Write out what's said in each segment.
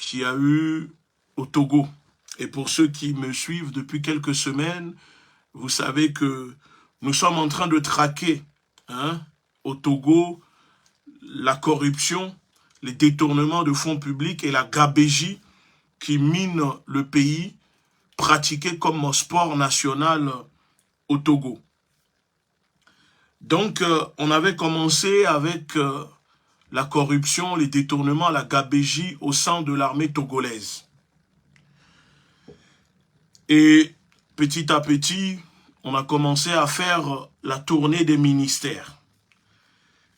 qu'il y a eu au Togo. Et pour ceux qui me suivent depuis quelques semaines, vous savez que nous sommes en train de traquer au Togo la corruption, les détournements de fonds publics et la gabégie qui mine le pays, pratiqué comme sport national au Togo. Donc, on avait commencé avec la corruption, les détournements, la gabégie au sein de l'armée togolaise. Et petit à petit, on a commencé à faire la tournée des ministères.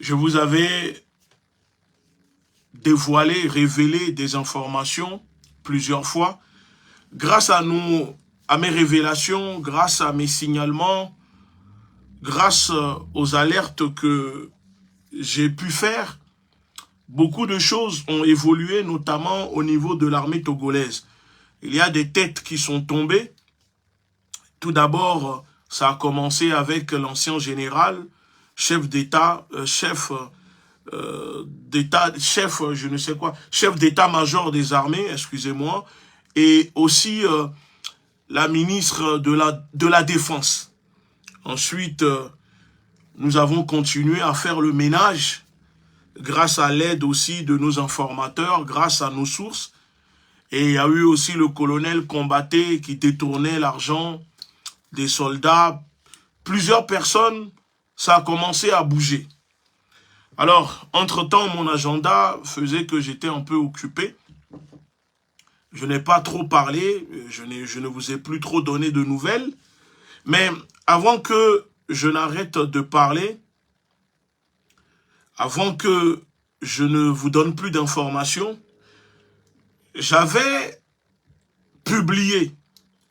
Je vous avais dévoilé, révélé des informations plusieurs fois. Grâce à mes révélations, grâce à mes signalements, grâce aux alertes que j'ai pu faire, beaucoup de choses ont évolué, notamment au niveau de l'armée togolaise. Il y a des têtes qui sont tombées. Tout d'abord, ça a commencé avec l'ancien général, chef d'État, chef d'état-major des armées, excusez-moi, et aussi la ministre de la Défense. Ensuite, nous avons continué à faire le ménage grâce à l'aide aussi de nos informateurs, grâce à nos sources. Et il y a eu aussi le colonel Combatté qui détournait l'argent des soldats. Plusieurs personnes, ça a commencé à bouger. Alors, entre-temps, mon agenda faisait que j'étais un peu occupé. Je n'ai pas trop parlé, je ne vous ai plus trop donné de nouvelles. Mais avant que je n'arrête de parler, avant que je ne vous donne plus d'informations, j'avais publié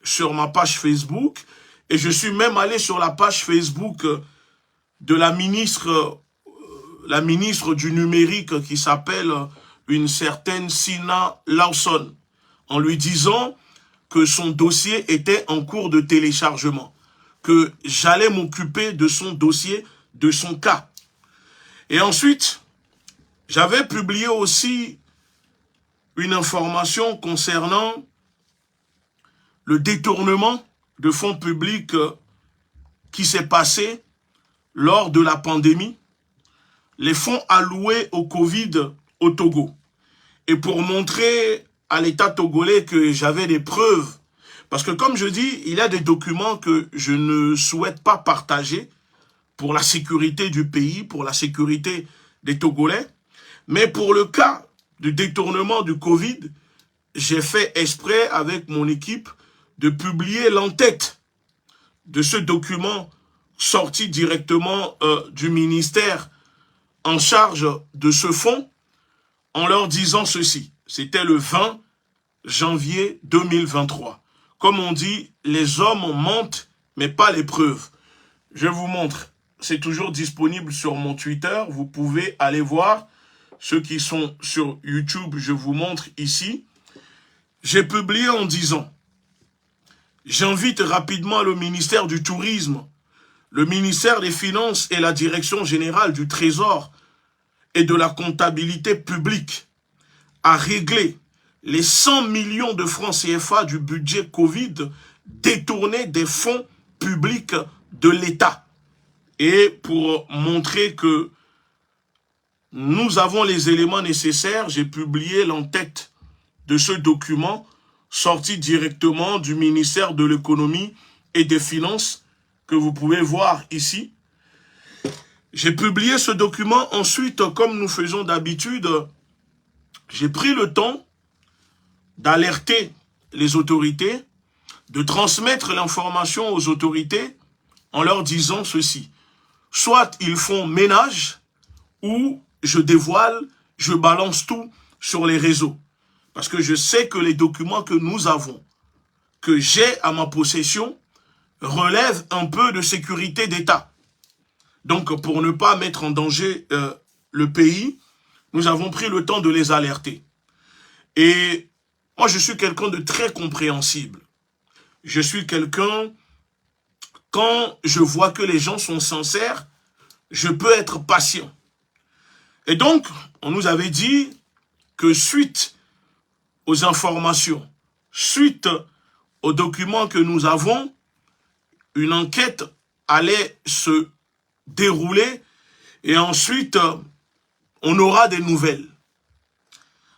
sur ma page Facebook, et je suis même allé sur la page Facebook de la ministre du numérique qui s'appelle une certaine Sina Lawson, en lui disant que son dossier était en cours de téléchargement, que j'allais m'occuper de son dossier, de son cas. Et ensuite, j'avais publié aussi une information concernant le détournement de fonds publics qui s'est passé lors de la pandémie, les fonds alloués au Covid au Togo. Et pour montrer à l'État togolais que j'avais des preuves, parce que comme je dis, il y a des documents que je ne souhaite pas partager pour la sécurité du pays, pour la sécurité des Togolais, mais pour le cas du détournement du Covid, j'ai fait exprès avec mon équipe de publier l'entête de ce document sorti directement du ministère en charge de ce fonds, en leur disant ceci. C'était le 20 janvier 2023. Comme on dit, les hommes mentent, mais pas les preuves. Je vous montre. C'est toujours disponible sur mon Twitter. Vous pouvez aller voir. Ceux qui sont sur YouTube, je vous montre ici. J'ai publié en disant: j'invite rapidement le ministère du Tourisme, le ministère des Finances et la Direction générale du Trésor et de la comptabilité publique à régler les 100 millions de francs CFA du budget Covid détournés des fonds publics de l'État. Et pour montrer que nous avons les éléments nécessaires, j'ai publié l'entête de ce document sorti directement du ministère de l'économie et des finances que vous pouvez voir ici. J'ai publié ce document. Ensuite, comme nous faisons d'habitude, j'ai pris le temps d'alerter les autorités, de transmettre l'information aux autorités en leur disant ceci. Soit ils font ménage, ou je dévoile, je balance tout sur les réseaux. Parce que je sais que les documents que nous avons, que j'ai à ma possession, relèvent un peu de sécurité d'État. Donc, pour ne pas mettre en danger le pays, nous avons pris le temps de les alerter. Et moi, je suis quelqu'un de très compréhensible. Je suis quelqu'un, quand je vois que les gens sont sincères, je peux être patient. Et donc, on nous avait dit que suite aux informations. Suite aux documents que nous avons, une enquête allait se dérouler et ensuite, on aura des nouvelles.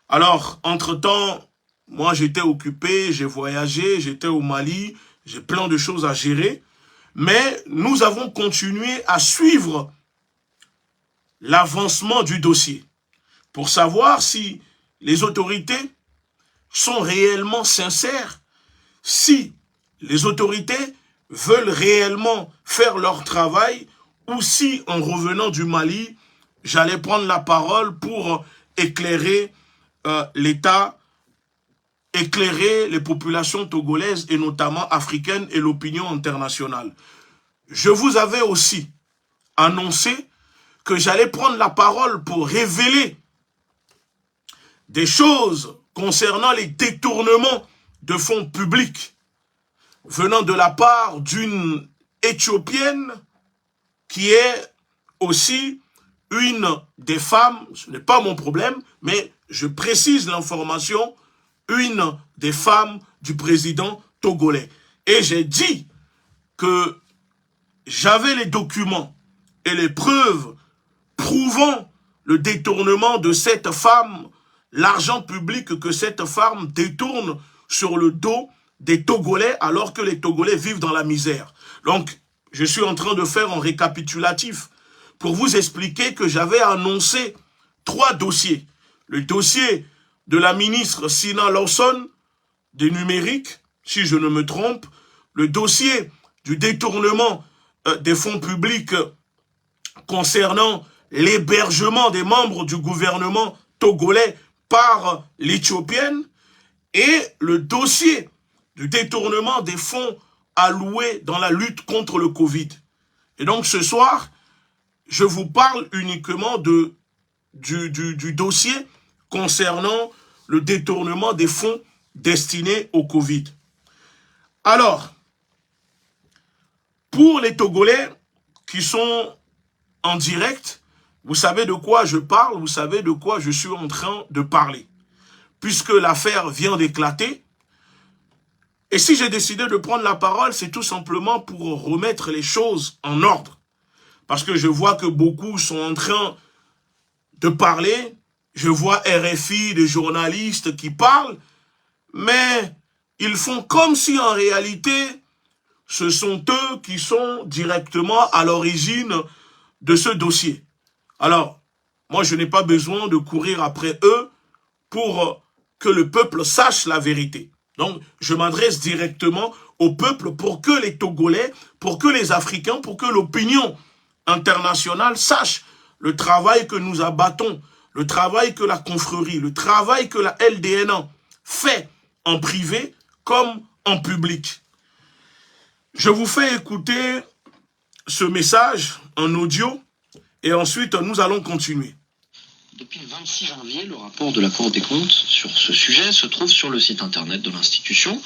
Alors, entre-temps, moi j'étais occupé, j'ai voyagé, j'étais au Mali, j'ai plein de choses à gérer, mais nous avons continué à suivre l'avancement du dossier pour savoir si les autorités sont réellement sincères, si les autorités veulent réellement faire leur travail ou si, en revenant du Mali, j'allais prendre la parole pour éclairer l'État, éclairer les populations togolaises et notamment africaines et l'opinion internationale. Je vous avais aussi annoncé que j'allais prendre la parole pour révéler des choses concernant les détournements de fonds publics venant de la part d'une Éthiopienne qui est aussi une des femmes, ce n'est pas mon problème, mais je précise l'information, une des femmes du président togolais. Et j'ai dit que j'avais les documents et les preuves prouvant le détournement de cette femme, l'argent public que cette femme détourne sur le dos des Togolais alors que les Togolais vivent dans la misère. Donc, je suis en train de faire un récapitulatif pour vous expliquer que j'avais annoncé 3 dossiers. Le dossier de la ministre Sina Lawson, des numériques, si je ne me trompe, le dossier du détournement des fonds publics concernant l'hébergement des membres du gouvernement togolais par l'Éthiopienne et le dossier du détournement des fonds alloués dans la lutte contre le Covid. Et donc ce soir, je vous parle uniquement du dossier concernant le détournement des fonds destinés au Covid. Alors, pour les Togolais qui sont en direct, vous savez de quoi je parle, vous savez de quoi je suis en train de parler. Puisque l'affaire vient d'éclater, et si j'ai décidé de prendre la parole, c'est tout simplement pour remettre les choses en ordre. Parce que je vois que beaucoup sont en train de parler, je vois RFI, des journalistes qui parlent, mais ils font comme si en réalité, ce sont eux qui sont directement à l'origine de ce dossier. Alors, moi je n'ai pas besoin de courir après eux pour que le peuple sache la vérité. Donc, je m'adresse directement au peuple pour que les Togolais, pour que les Africains, pour que l'opinion internationale sache le travail que nous abattons, le travail que la confrérie, le travail que la LDNA fait en privé comme en public. Je vous fais écouter ce message en audio et ensuite nous allons continuer. Depuis le 26 janvier, le rapport de la Cour des comptes sur ce sujet se trouve sur le site internet de l'institution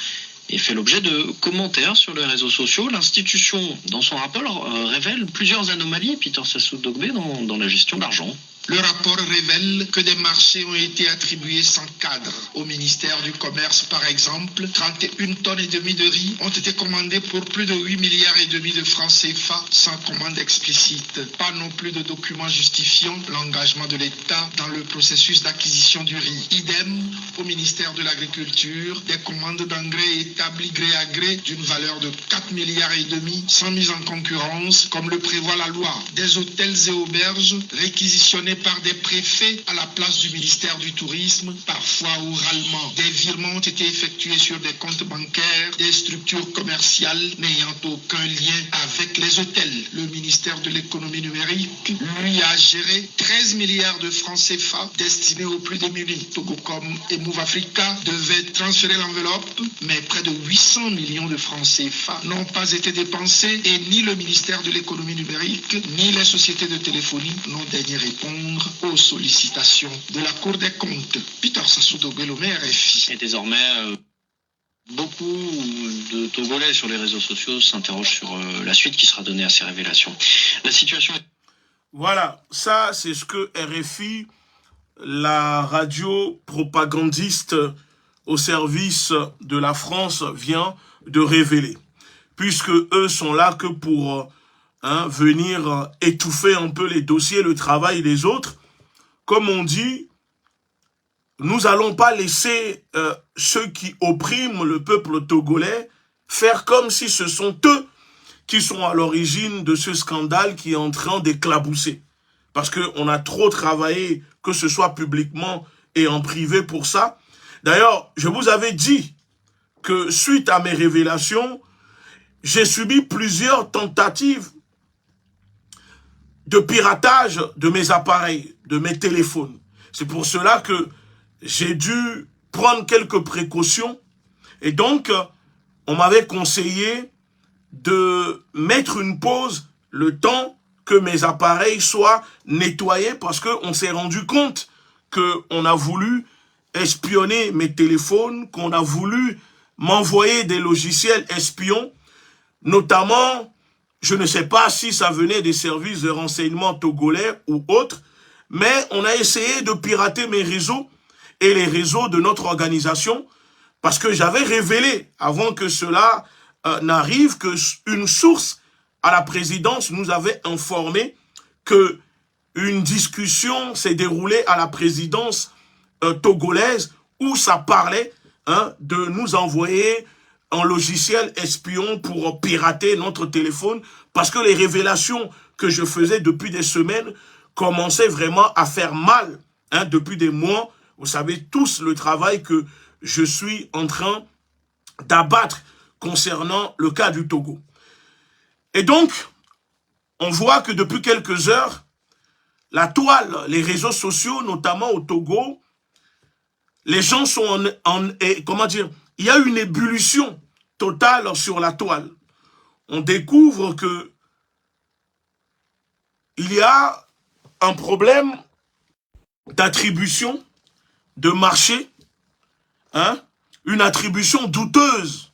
et fait l'objet de commentaires sur les réseaux sociaux. L'institution, dans son rapport, révèle plusieurs anomalies, Peter Sassou Dogbe, dans la gestion d'argent. Le rapport révèle que des marchés ont été attribués sans cadre. Au ministère du Commerce, par exemple, 31 tonnes et demie de riz ont été commandées pour plus de 8 milliards et demi de francs CFA sans commande explicite. Pas non plus de documents justifiant l'engagement de l'État dans le processus d'acquisition du riz. Idem au ministère de l'Agriculture, des commandes d'engrais établies gré à gré d'une valeur de 4 milliards et demi sans mise en concurrence, comme le prévoit la loi. Des hôtels et auberges réquisitionnés par des préfets à la place du ministère du Tourisme, parfois oralement. Des virements ont été effectués sur des comptes bancaires, des structures commerciales n'ayant aucun lien avec les hôtels. Le ministère de l'économie numérique, lui, a géré 13 milliards de francs CFA destinés aux plus démunis. Togocom et Move Africa devaient transférer l'enveloppe, mais près de 800 millions de francs CFA n'ont pas été dépensés et ni le ministère de l'économie numérique, ni les sociétés de téléphonie n'ont daigné répondre aux sollicitations de la Cour des comptes. Peter Sassou Dogbe, RFI. Et désormais, beaucoup de Togolais sur les réseaux sociaux s'interrogent sur la suite qui sera donnée à ces révélations. La situation est... Voilà, ça c'est ce que RFI, la radio propagandiste au service de la France vient de révéler. Puisque eux sont là que pour venir étouffer un peu les dossiers, le travail des autres. Comme on dit, nous n'allons pas laisser ceux qui oppriment le peuple togolais faire comme si ce sont eux qui sont à l'origine de ce scandale qui est en train d'éclabousser. Parce qu'on a trop travaillé, que ce soit publiquement et en privé pour ça. D'ailleurs, je vous avais dit que suite à mes révélations, j'ai subi plusieurs tentatives de piratage de mes appareils, de mes téléphones. C'est pour cela que j'ai dû prendre quelques précautions. Et donc, on m'avait conseillé de mettre une pause le temps que mes appareils soient nettoyés parce qu'on s'est rendu compte qu'on a voulu espionner mes téléphones, qu'on a voulu m'envoyer des logiciels espions, notamment, je ne sais pas si ça venait des services de renseignement togolais ou autres, mais on a essayé de pirater mes réseaux et les réseaux de notre organisation parce que j'avais révélé, avant que cela n'arrive, qu'une source à la présidence nous avait informé que une discussion s'est déroulée à la présidence togolaise où ça parlait de nous envoyer un logiciel espion pour pirater notre téléphone parce que les révélations que je faisais depuis des semaines commençaient vraiment à faire mal depuis des mois. Vous savez tous le travail que je suis en train d'abattre concernant le cas du Togo. Et donc, on voit que depuis quelques heures, la toile, les réseaux sociaux, notamment au Togo, les gens sont comment dire, il y a une ébullition totale sur la toile. On découvre que il y a un problème d'attribution, de marché, une attribution douteuse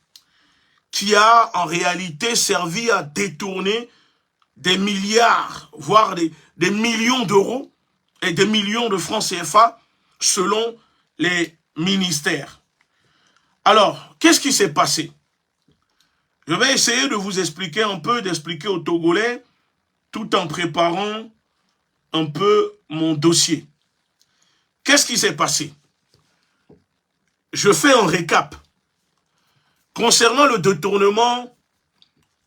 qui a en réalité servi à détourner des milliards, voire des millions d'euros et des millions de francs CFA selon les ministères. Alors, qu'est-ce qui s'est passé? Je vais essayer de vous expliquer un peu, d'expliquer aux Togolais, tout en préparant un peu mon dossier. Qu'est-ce qui s'est passé? Je fais un récap. Concernant le détournement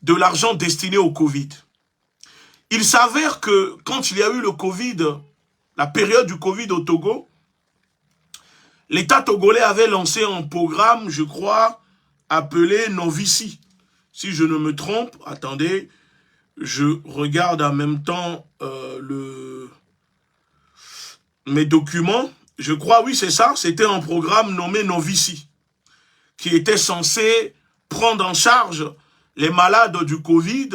de l'argent destiné au Covid, il s'avère que quand il y a eu le Covid, la période du Covid au Togo, l'État togolais avait lancé un programme, je crois, appelé Novici. Si je ne me trompe, attendez, je regarde en même temps mes documents. Je crois, oui, c'est ça, c'était un programme nommé Novici, qui était censé prendre en charge les malades du Covid,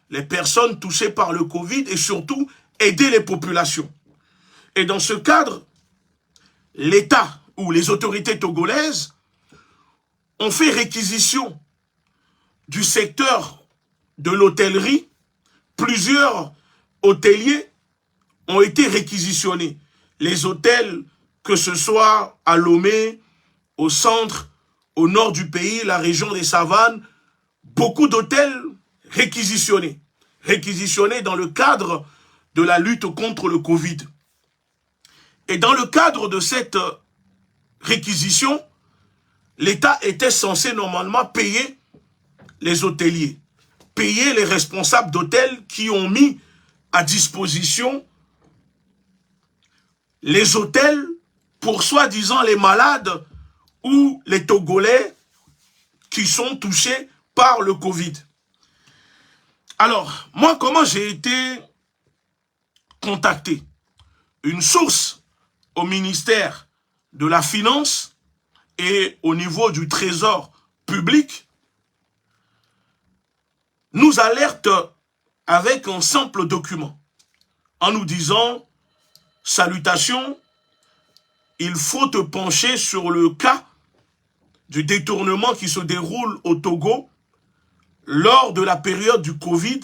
les personnes touchées par le Covid et surtout aider les populations. Et dans ce cadre, l'État ou les autorités togolaises ont fait réquisition du secteur de l'hôtellerie. Plusieurs hôteliers ont été réquisitionnés. Les hôtels, que ce soit à Lomé, au centre, au nord du pays, la région des Savanes, beaucoup d'hôtels réquisitionnés. Réquisitionnés dans le cadre de la lutte contre le Covid. Et dans le cadre de cette réquisition, l'État était censé normalement payer les hôteliers, payer les responsables d'hôtels qui ont mis à disposition les hôtels pour soi-disant les malades ou les Togolais qui sont touchés par le Covid. Alors, moi, comment j'ai été contacté? Une source au ministère de la Finance et au niveau du Trésor public nous alerte avec un simple document en nous disant « Salutations, il faut te pencher sur le cas du détournement qui se déroule au Togo. Lors de la période du Covid,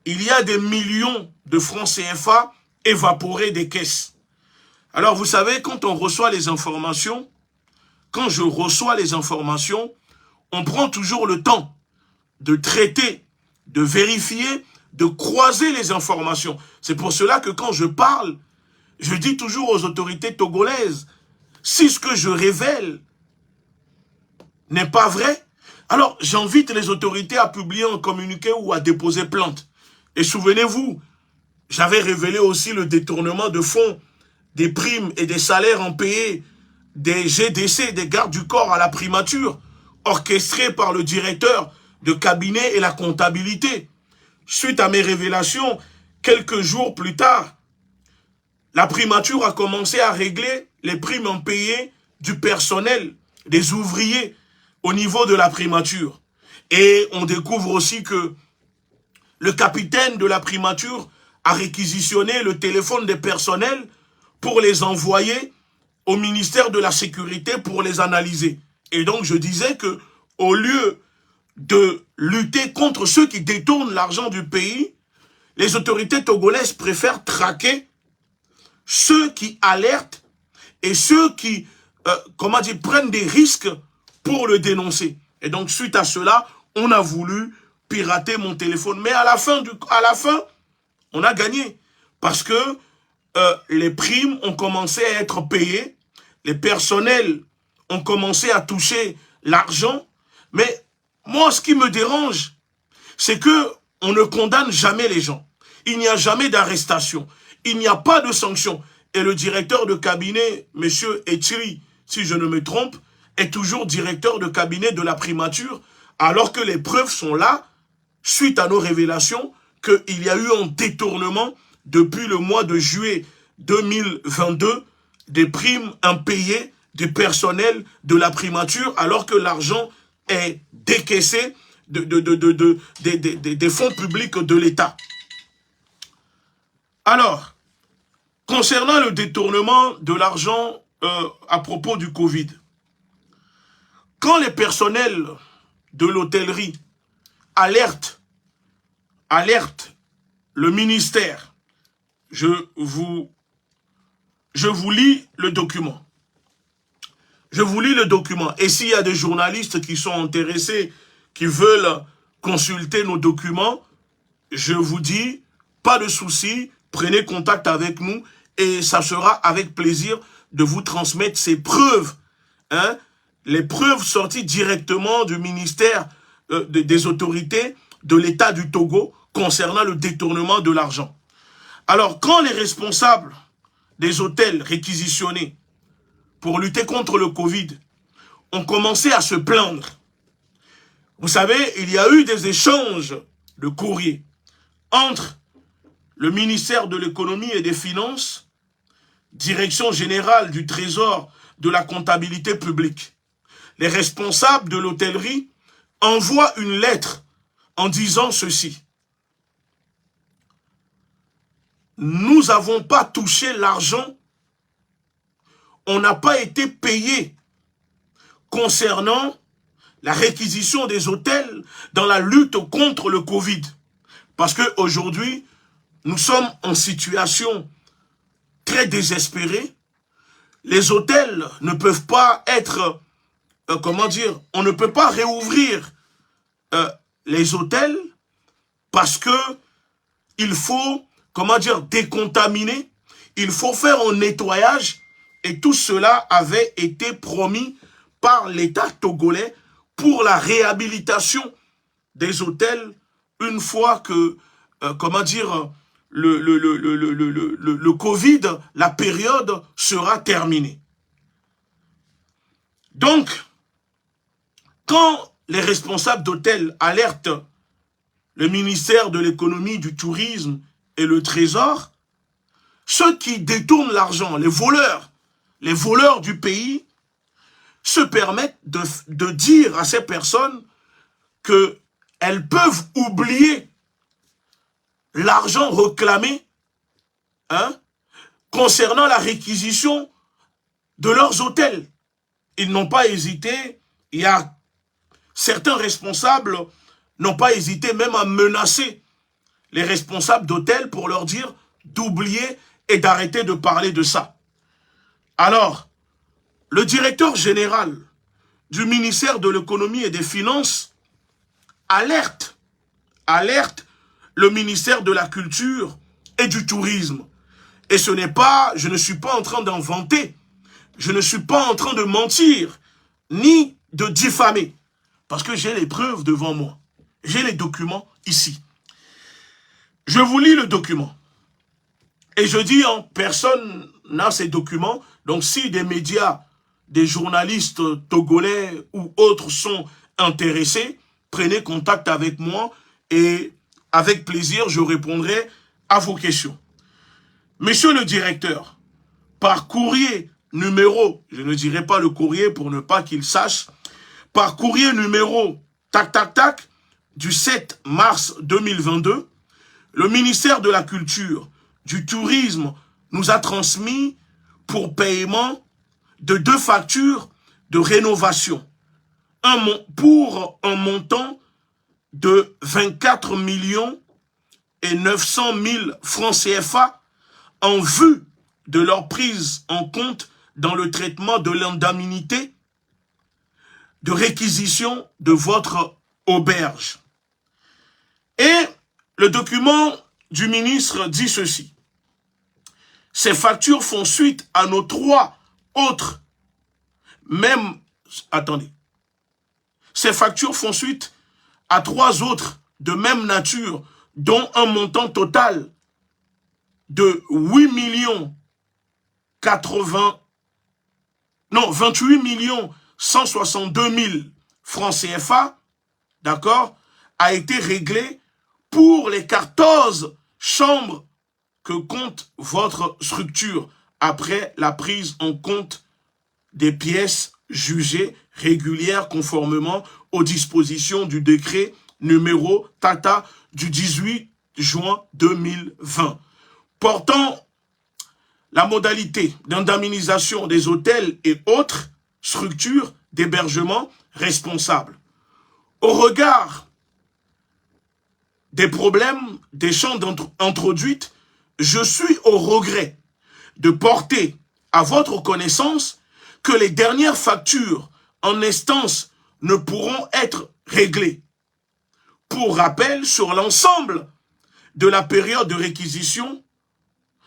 il y a des millions de francs CFA évaporés des caisses. » Alors vous savez, quand on reçoit les informations, quand je reçois les informations, on prend toujours le temps de traiter, de vérifier, de croiser les informations. C'est pour cela que quand je parle, je dis toujours aux autorités togolaises, si ce que je révèle n'est pas vrai, alors j'invite les autorités à publier un communiqué ou à déposer plainte. Et souvenez-vous, j'avais révélé aussi le détournement de fonds, des primes et des salaires impayés des GDC, des gardes du corps à la primature, orchestrés par le directeur de cabinet et la comptabilité. Suite à mes révélations, quelques jours plus tard, la primature a commencé à régler les primes impayées du personnel, des ouvriers, au niveau de la primature. Et on découvre aussi que le capitaine de la primature a réquisitionné le téléphone des personnels pour les envoyer au ministère de la Sécurité pour les analyser. Et donc je disais que au lieu de lutter contre ceux qui détournent l'argent du pays, les autorités togolaises préfèrent traquer ceux qui alertent et ceux qui prennent des risques pour le dénoncer. Et donc suite à cela, on a voulu pirater mon téléphone. Mais à la fin, on a gagné. Parce que les primes ont commencé à être payées, les personnels ont commencé à toucher l'argent. Mais moi, ce qui me dérange, c'est que on ne condamne jamais les gens. Il n'y a jamais d'arrestation. Il n'y a pas de sanction. Et le directeur de cabinet, M. Etchiri, si je ne me trompe, est toujours directeur de cabinet de la primature, alors que les preuves sont là, suite à nos révélations, qu'il y a eu un détournement depuis le mois de juillet 2022 des primes impayées du personnel de la primature, alors que l'argent est décaissé des fonds publics de l'État. Alors, concernant le détournement de l'argent à propos du Covid, quand les personnels de l'hôtellerie alertent le ministère, je vous lis le document. Je vous lis le document. Et s'il y a des journalistes qui sont intéressés, qui veulent consulter nos documents, je vous dis, pas de souci, prenez contact avec nous et ça sera avec plaisir de vous transmettre ces preuves. Hein, les preuves sorties directement du ministère des autorités de l'État du Togo concernant le détournement de l'argent. Alors, quand les responsables des hôtels réquisitionnés pour lutter contre le Covid ont commencé à se plaindre, vous savez, il y a eu des échanges de courriers entre le ministère de l'économie et des finances, direction générale du trésor de la comptabilité publique. Les responsables de l'hôtellerie envoient une lettre en disant ceci. Nous n'avons pas touché l'argent, on n'a pas été payé concernant la réquisition des hôtels dans la lutte contre le Covid. Parce qu'aujourd'hui, nous sommes en situation très désespérée. Les hôtels ne peuvent pas être, on ne peut pas réouvrir les hôtels parce que il faut, décontaminer, il faut faire un nettoyage et tout cela avait été promis par l'État togolais pour la réhabilitation des hôtels une fois que, le Covid, la période sera terminée. Donc, quand les responsables d'hôtels alertent le ministère de l'économie, du tourisme et le trésor, ceux qui détournent l'argent, les voleurs du pays, se permettent de dire à ces personnes qu'elles peuvent oublier l'argent réclamé concernant la réquisition de leurs hôtels. Ils n'ont pas hésité, il y a certains responsables n'ont pas hésité même à menacer les responsables d'hôtels pour leur dire d'oublier et d'arrêter de parler de ça. Alors, le directeur général du ministère de l'économie et des finances alerte le ministère de la culture et du tourisme. Et ce n'est pas, je ne suis pas en train d'inventer, je ne suis pas en train de mentir, ni de diffamer, parce que j'ai les preuves devant moi. J'ai les documents ici. Je vous lis le document. Et je dis, personne n'a ces documents. Donc si des médias, des journalistes togolais ou autres sont intéressés, prenez contact avec moi et avec plaisir, je répondrai à vos questions. Monsieur le directeur, par courrier numéro, je ne dirai pas le courrier pour ne pas qu'il sache, par courrier numéro, du 7 mars 2022, le ministère de la Culture, du Tourisme nous a transmis pour paiement de 2 factures de rénovation pour un montant de 24 900 000 francs CFA en vue de leur prise en compte dans le traitement de l'indemnité de réquisition de votre auberge. Et le document du ministre dit ceci. Ces factures font suite à nos 3 autres, Ces factures font suite à 3 autres de même nature, dont un montant total de 28 162 000 francs CFA, d'accord, a été réglé pour les 14 chambres que compte votre structure après la prise en compte des pièces jugées régulières conformément aux dispositions du décret numéro du 18 juin 2020 portant la modalité d'indemnisation des hôtels et autres structures d'hébergement responsables. Au regard des problèmes des chambres introduites, je suis au regret de porter à votre connaissance que les dernières factures en instance ne pourront être réglées. Pour rappel, sur l'ensemble de la période de réquisition,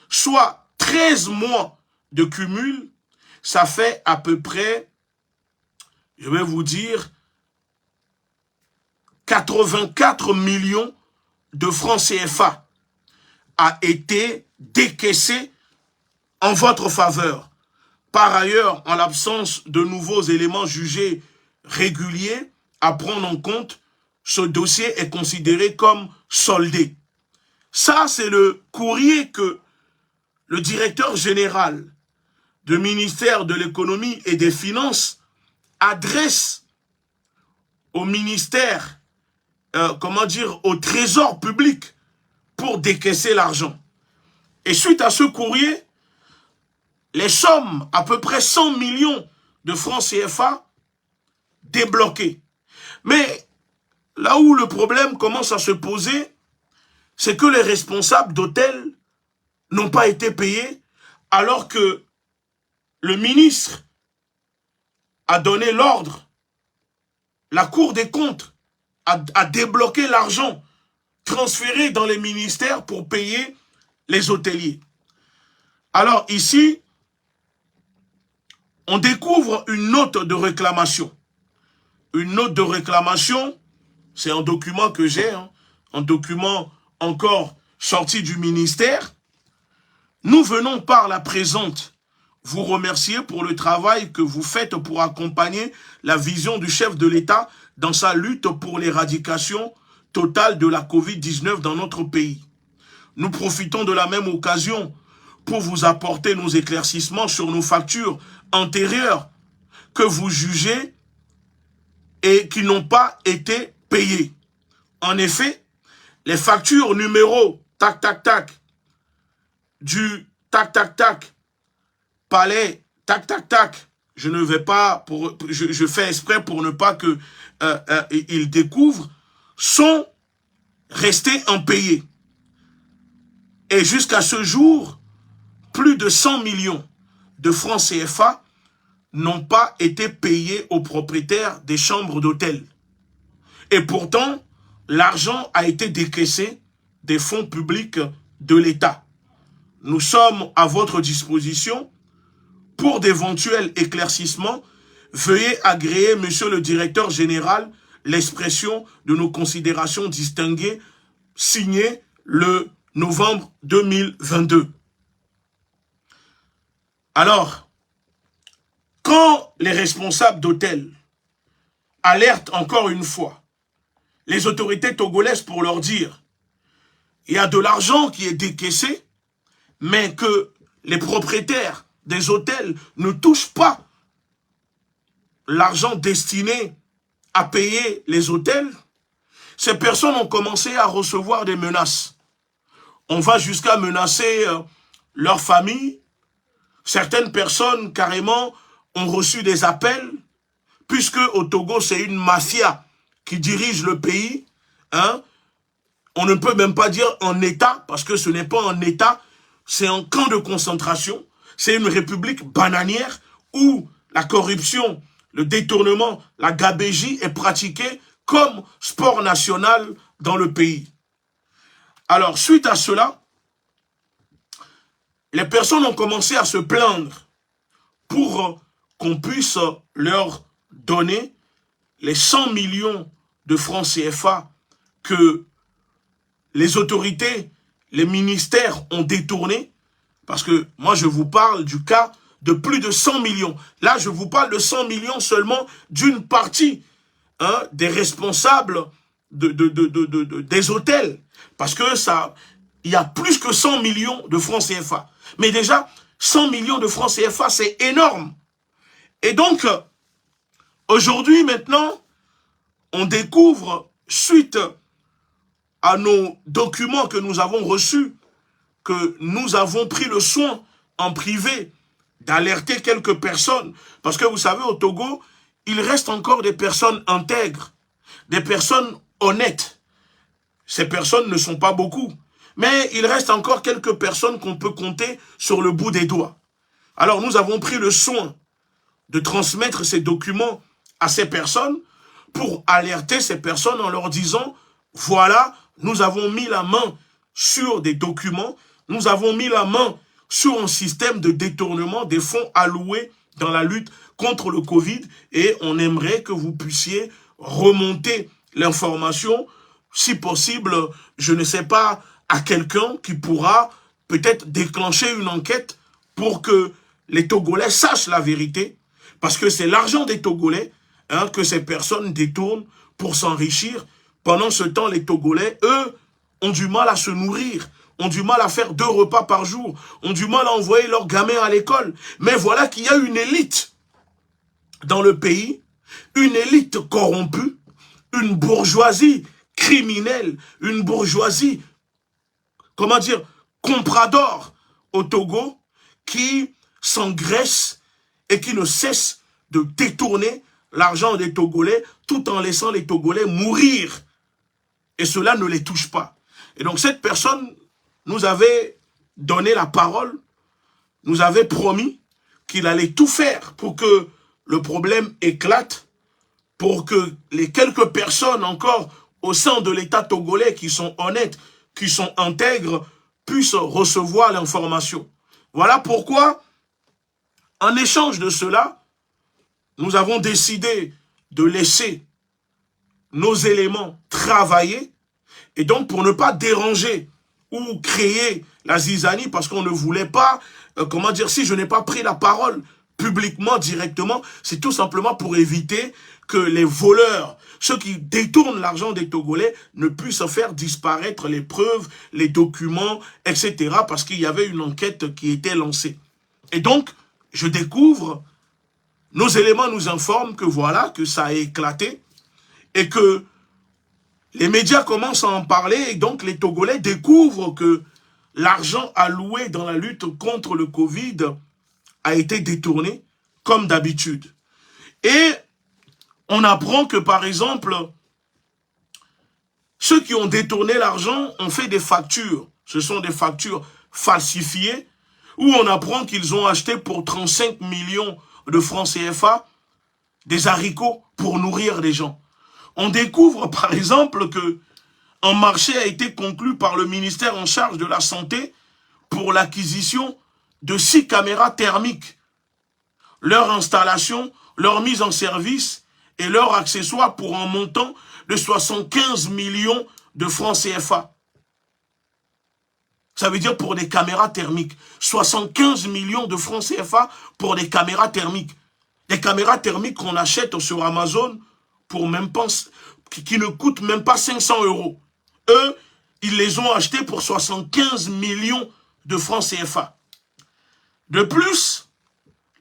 soit 13 mois de cumul, ça fait à peu près, je vais vous dire, 84 millions de francs CFA a été décaissé en votre faveur. Par ailleurs, en l'absence de nouveaux éléments jugés réguliers à prendre en compte, ce dossier est considéré comme soldé. Ça, c'est le courrier que le directeur général du ministère de l'économie et des finances adresse au ministère, au trésor public pour décaisser l'argent. Et suite à ce courrier, les sommes, à peu près 100 millions de francs CFA, débloquées. Mais là où le problème commence à se poser, c'est que les responsables d'hôtels n'ont pas été payés alors que le ministre a donné l'ordre, la Cour des comptes a débloqué l'argent transféré dans les ministères pour payer les hôteliers. Alors ici, on découvre une note de réclamation. Une note de réclamation, c'est un document que j'ai, un document encore sorti du ministère. Nous venons par la présente vous remercier pour le travail que vous faites pour accompagner la vision du chef de l'État dans sa lutte pour l'éradication totale de la Covid-19 dans notre pays. Nous profitons de la même occasion pour vous apporter nos éclaircissements sur nos factures antérieures que vous jugez et qui n'ont pas été payées. En effet, les factures numéro du palais je ne vais pas, je fais exprès pour ne pas que ils découvrent, sont restés impayés. Et jusqu'à ce jour, plus de 100 millions de francs CFA n'ont pas été payés aux propriétaires des chambres d'hôtel. Et pourtant, l'argent a été décaissé des fonds publics de l'État. Nous sommes à votre disposition pour d'éventuels éclaircissements. Veuillez agréer, monsieur le directeur général, l'expression de nos considérations distinguées signées le novembre 2022. Alors, quand les responsables d'hôtel alertent encore une fois les autorités togolaises pour leur dire il y a de l'argent qui est décaissé, mais que les propriétaires des hôtels ne touchent pas l'argent destiné à payer les hôtels, ces personnes ont commencé à recevoir des menaces. On va jusqu'à menacer leur famille. Certaines personnes, carrément, ont reçu des appels, puisque au Togo, c'est une mafia qui dirige le pays. Hein? On ne peut même pas dire un État, parce que ce n'est pas un État, c'est un camp de concentration. C'est une république bananière où la corruption, le détournement, la gabégie est pratiquée comme sport national dans le pays. Alors, suite à cela, les personnes ont commencé à se plaindre pour qu'on puisse leur donner les 100 millions de francs CFA que les autorités, les ministères ont détournés. Parce que moi, je vous parle du cas de plus de 100 millions. Là, je vous parle de 100 millions seulement d'une partie des responsables des hôtels. Parce que il y a plus que 100 millions de francs CFA. Mais déjà, 100 millions de francs CFA, c'est énorme. Et donc, aujourd'hui, maintenant, on découvre, suite à nos documents que nous avons reçus, que nous avons pris le soin en privé d'alerter quelques personnes. Parce que vous savez, au Togo, il reste encore des personnes intègres, des personnes honnêtes. Ces personnes ne sont pas beaucoup. Mais il reste encore quelques personnes qu'on peut compter sur le bout des doigts. Alors nous avons pris le soin de transmettre ces documents à ces personnes pour alerter ces personnes en leur disant, voilà, nous avons mis la main sur des documents, nous avons mis la main sur un système de détournement des fonds alloués dans la lutte contre le Covid et on aimerait que vous puissiez remonter l'information, si possible, je ne sais pas, à quelqu'un qui pourra peut-être déclencher une enquête pour que les Togolais sachent la vérité, parce que c'est l'argent des Togolais que ces personnes détournent pour s'enrichir. Pendant ce temps, les Togolais, eux, ont du mal à se nourrir, ont du mal à faire 2 repas par jour, ont du mal à envoyer leurs gamins à l'école. Mais voilà qu'il y a une élite dans le pays, une élite corrompue, une bourgeoisie criminelle, une bourgeoisie, comment dire, comprador au Togo, qui s'engraisse et qui ne cesse de détourner l'argent des Togolais tout en laissant les Togolais mourir. Et cela ne les touche pas. Et donc cette personne nous avait donné la parole, nous avait promis qu'il allait tout faire pour que le problème éclate, pour que les quelques personnes encore au sein de l'État togolais qui sont honnêtes, qui sont intègres, puissent recevoir l'information. Voilà pourquoi, en échange de cela, nous avons décidé de laisser nos éléments travailler, et donc pour ne pas déranger ou créer la zizanie, parce qu'on ne voulait pas, comment dire, si je n'ai pas pris la parole publiquement, directement, c'est tout simplement pour éviter que les voleurs, ceux qui détournent l'argent des Togolais, ne puissent faire disparaître les preuves, les documents, etc. parce qu'il y avait une enquête qui était lancée. Et donc, je découvre, nos éléments nous informent que voilà, que ça a éclaté, et que les médias commencent à en parler, et donc les Togolais découvrent que l'argent alloué dans la lutte contre le Covid a été détourné, comme d'habitude. Et on apprend que, par exemple, ceux qui ont détourné l'argent ont fait des factures. Ce sont des factures falsifiées, où on apprend qu'ils ont acheté pour 35 millions de francs CFA des haricots pour nourrir les gens. On découvre par exemple que un marché a été conclu par le ministère en charge de la Santé pour l'acquisition de 6 caméras thermiques. Leur installation, leur mise en service et leur accessoire pour un montant de 75 millions de francs CFA. Ça veut dire pour des caméras thermiques. 75 millions de francs CFA pour des caméras thermiques. Des caméras thermiques qu'on achète sur Amazon pour même pas, qui ne coûtent même pas 500 €. Eux, ils les ont achetés pour 75 millions de francs CFA. De plus,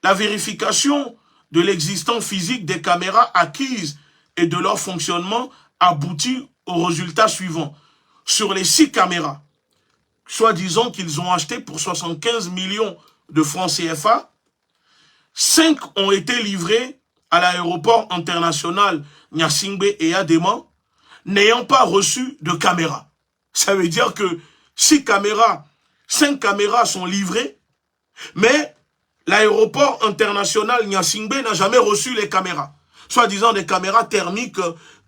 la vérification de l'existence physique des caméras acquises et de leur fonctionnement aboutit au résultat suivant. Sur les 6 caméras, soi-disant qu'ils ont acheté pour 75 millions de francs CFA, 5 ont été livrés à l'aéroport international Gnassingbé et Adema, n'ayant pas reçu de caméra. Ça veut dire que 5 caméras sont livrées, mais l'aéroport international Gnassingbé n'a jamais reçu les caméras. Soi-disant des caméras thermiques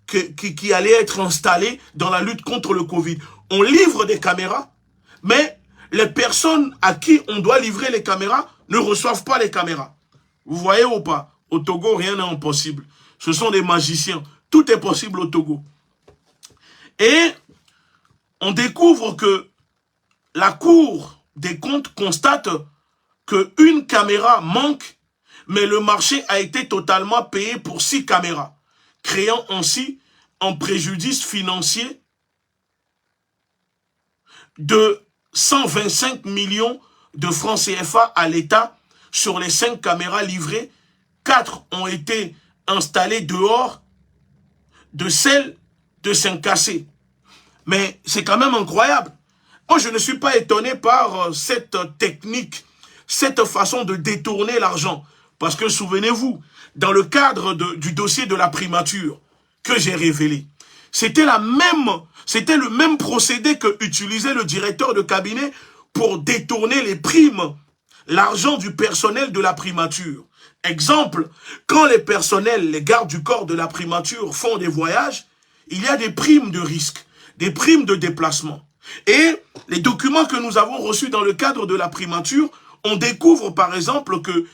qui allaient être installées dans la lutte contre le Covid. On livre des caméras, mais les personnes à qui on doit livrer les caméras ne reçoivent pas les caméras. Vous voyez ou pas? Au Togo, rien n'est impossible. Ce sont des magiciens. Tout est possible au Togo. Et on découvre que la Cour des comptes constate qu'une caméra manque, mais le marché a été totalement payé pour 6 caméras, créant ainsi un préjudice financier de 125 millions de francs CFA à l'État. Sur les 5 caméras livrées, 4 ont été installées dehors de celles de Saint-Cassé. Mais c'est quand même incroyable. Moi, je ne suis pas étonné par cette technique, cette façon de détourner l'argent. Parce que souvenez-vous, dans le cadre du dossier de la primature que j'ai révélé, c'était le même procédé que utilisait le directeur de cabinet pour détourner les primes, l'argent du personnel de la primature. Exemple, quand les personnels, les gardes du corps de la primature font des voyages, il y a des primes de risque, des primes de déplacement. Et les documents que nous avons reçus dans le cadre de la primature, on découvre par exemple que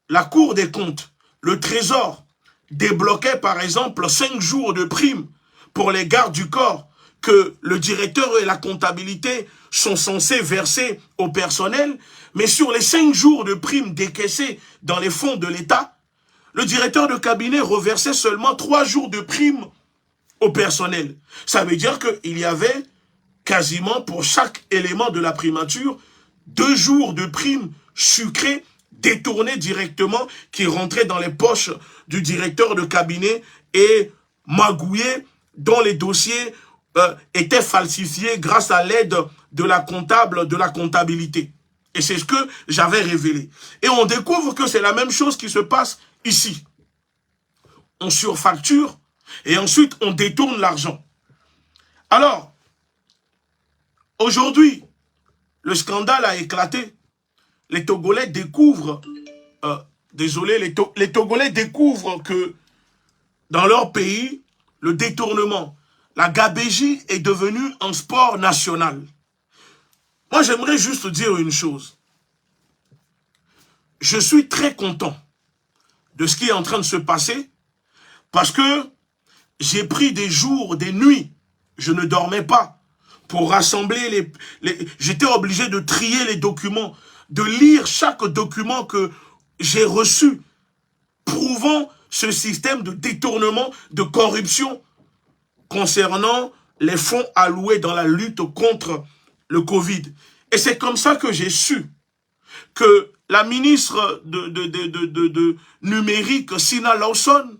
la Cour des comptes, le Trésor, débloquait par exemple 5 jours de primes pour les gardes du corps que le directeur et la comptabilité sont censés verser au personnel, mais sur les 5 jours de primes décaissées dans les fonds de l'État, le directeur de cabinet reversait seulement 3 jours de primes au personnel. Ça veut dire qu'il y avait quasiment pour chaque élément de la primature 2 jours de primes sucrées détournées directement qui rentraient dans les poches du directeur de cabinet et magouillées dont les dossiers étaient falsifiés grâce à l'aide de la comptable, de la comptabilité. Et c'est ce que j'avais révélé. Et on découvre que c'est la même chose qui se passe ici. On surfacture et ensuite on détourne l'argent. Alors, aujourd'hui, le scandale a éclaté. Les Togolais découvrent, les Togolais découvrent que dans leur pays, le détournement, la gabégie est devenue un sport national. Moi, j'aimerais juste dire une chose. Je suis très content de ce qui est en train de se passer parce que j'ai pris des jours, des nuits, je ne dormais pas pour rassembler j'étais obligé de trier les documents, de lire chaque document que j'ai reçu prouvant ce système de détournement, de corruption concernant les fonds alloués dans la lutte contre le Covid. Et c'est comme ça que j'ai su que la ministre de numérique, Sina Lawson,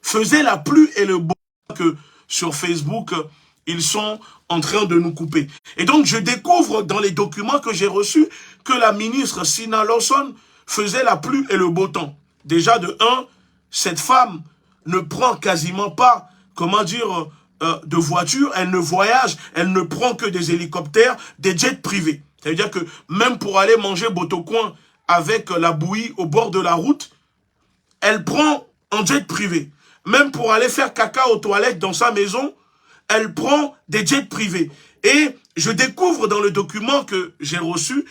faisait la pluie et le beau que sur Facebook, ils sont en train de nous couper. Et donc, je découvre dans les documents que j'ai reçus que la ministre Sina Lawson faisait la pluie et le beau temps. Déjà, de 1, cette femme ne prend quasiment pas, comment dire, de voiture, elle ne voyage, elle ne prend que des hélicoptères, des jets privés. Ça veut dire que même pour aller manger Botocoin avec la bouillie au bord de la route, elle prend un jet privé. Même pour aller faire caca aux toilettes dans sa maison, elle prend des jets privés. Et je découvre dans le document que j'ai reçu